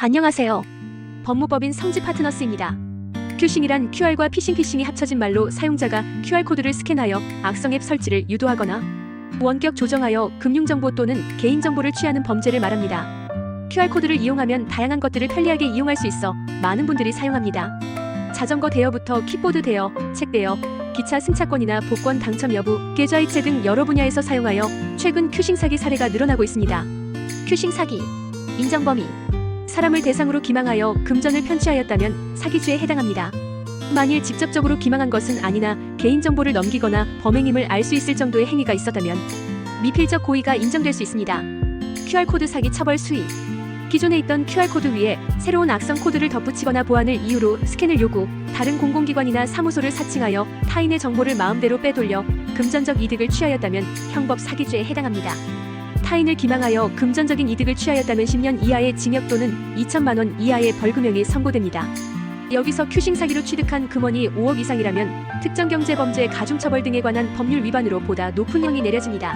안녕하세요. 법무법인 성지 파트너스입니다. 큐싱이란 QR과 피싱이 합쳐진 말로 사용자가 QR코드를 스캔하여 악성 앱 설치를 유도하거나 원격 조정하여 금융정보 또는 개인정보를 취하는 범죄를 말합니다. QR코드를 이용하면 다양한 것들을 편리하게 이용할 수 있어 많은 분들이 사용합니다. 자전거 대여부터 킥보드 대여, 책 대여, 기차 승차권이나 복권 당첨 여부, 계좌이체 등 여러 분야에서 사용하여 최근 큐싱 사기 사례가 늘어나고 있습니다. 큐싱 사기, 인정 범위, 사람을 대상으로 기망하여 금전을 편취하였다면 사기죄에 해당합니다. 만일 직접적으로 기망한 것은 아니나 개인정보를 넘기거나 범행임을 알 수 있을 정도의 행위가 있었다면 미필적 고의가 인정될 수 있습니다. QR코드 사기 처벌 수위, 기존에 있던 QR코드 위에 새로운 악성 코드를 덧붙이거나 보안을 이유로 스캔을 요구, 다른 공공기관이나 사무소를 사칭하여 타인의 정보를 마음대로 빼돌려 금전적 이득을 취하였다면 형법 사기죄에 해당합니다. 타인을 기망하여 금전적인 이득을 취하였다면 10년 이하의 징역 또는 2천만 원 이하의 벌금형이 선고됩니다. 여기서 큐싱 사기로 취득한 금원이 5억 이상이라면 특정경제범죄 가중처벌 등에 관한 법률 위반으로 보다 높은 형이 내려집니다.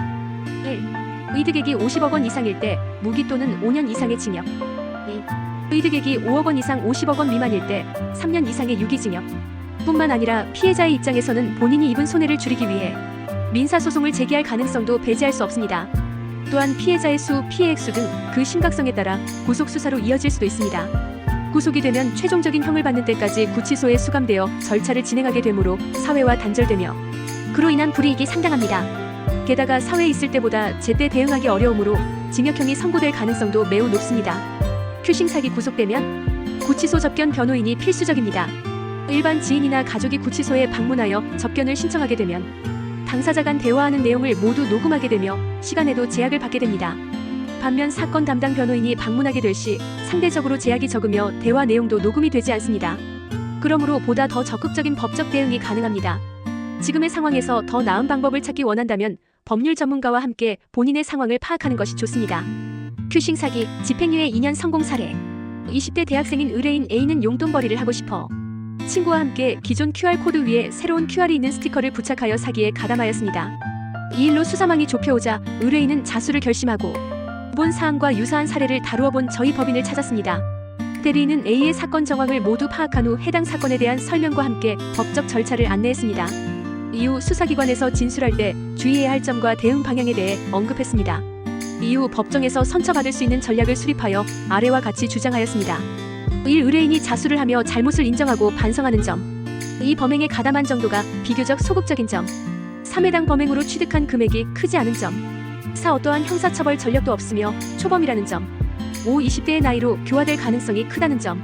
1. 의득액이 50억 원 이상일 때 무기 또는 5년 이상의 징역. 2. 의득액이 5억 원 이상 50억 원 미만일 때 3년 이상의 유기징역. 뿐만 아니라 피해자의 입장에서는 본인이 입은 손해를 줄이기 위해 민사소송을 제기할 가능성도 배제할 수 없습니다. 또한 피해자의 수, 피해 액수 등 그 심각성에 따라 구속수사로 이어질 수도 있습니다. 구속이 되면 최종적인 형을 받는 때까지 구치소에 수감되어 절차를 진행하게 되므로 사회와 단절되며 그로 인한 불이익이 상당합니다. 게다가 사회에 있을 때보다 제때 대응하기 어려우므로 징역형이 선고될 가능성도 매우 높습니다. 큐싱 사기 구속되면 구치소 접견 변호인이 필수적입니다. 일반 지인이나 가족이 구치소에 방문하여 접견을 신청하게 되면 당사자 간 대화하는 내용을 모두 녹음하게 되며 시간에도 제약을 받게 됩니다. 반면 사건 담당 변호인이 방문하게 될 시 상대적으로 제약이 적으며 대화 내용도 녹음이 되지 않습니다. 그러므로 보다 더 적극적인 법적 대응이 가능합니다. 지금의 상황에서 더 나은 방법을 찾기 원한다면 법률 전문가와 함께 본인의 상황을 파악하는 것이 좋습니다. 큐싱 사기, 집행유예 2년 성공 사례. 20대 대학생인 의뢰인 A는 용돈벌이를 하고 싶어 친구와 함께 기존 QR코드 위에 새로운 QR이 있는 스티커를 부착하여 사기에 가담하였습니다. 이 일로 수사망이 좁혀오자 의뢰인은 자수를 결심하고 본 사안과 유사한 사례를 다루어 본 저희 법인을 찾았습니다. 대리인은 A의 사건 정황을 모두 파악한 후 해당 사건에 대한 설명과 함께 법적 절차를 안내했습니다. 이후 수사기관에서 진술할 때 주의해야 할 점과 대응 방향에 대해 언급했습니다. 이후 법정에서 선처받을 수 있는 전략을 수립하여 아래와 같이 주장하였습니다. 1. 의뢰인이 자수를 하며 잘못을 인정하고 반성하는 점. 2. 범행에 가담한 정도가 비교적 소극적인 점. 3. 해당 범행으로 취득한 금액이 크지 않은 점. 4. 어떠한 형사처벌 전력도 없으며 초범이라는 점. 5. 20대의 나이로 교화될 가능성이 크다는 점.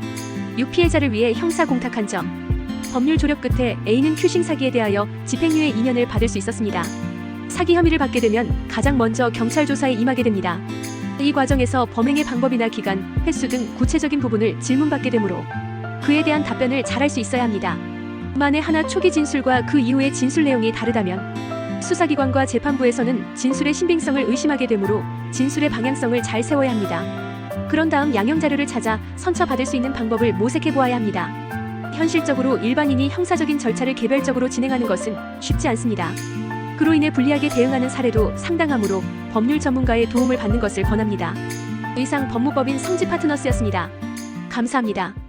6. 피해자를 위해 형사공탁한 점. 법률 조력 끝에 A는 큐싱 사기에 대하여 집행유예 2년을 받을 수 있었습니다. 사기 혐의를 받게 되면 가장 먼저 경찰 조사에 임하게 됩니다. 이 과정에서 범행의 방법이나 기간, 횟수 등 구체적인 부분을 질문받게 되므로 그에 대한 답변을 잘할 수 있어야 합니다. 만에 하나 초기 진술과 그 이후의 진술 내용이 다르다면 수사기관과 재판부에서는 진술의 신빙성을 의심하게 되므로 진술의 방향성을 잘 세워야 합니다. 그런 다음 양형 자료를 찾아 선처받을 수 있는 방법을 모색해 보아야 합니다. 현실적으로 일반인이 형사적인 절차를 개별적으로 진행하는 것은 쉽지 않습니다. 그로 인해 불리하게 대응하는 사례도 상당하므로 법률 전문가의 도움을 받는 것을 권합니다. 이상 법무법인 성지 파트너스였습니다. 감사합니다.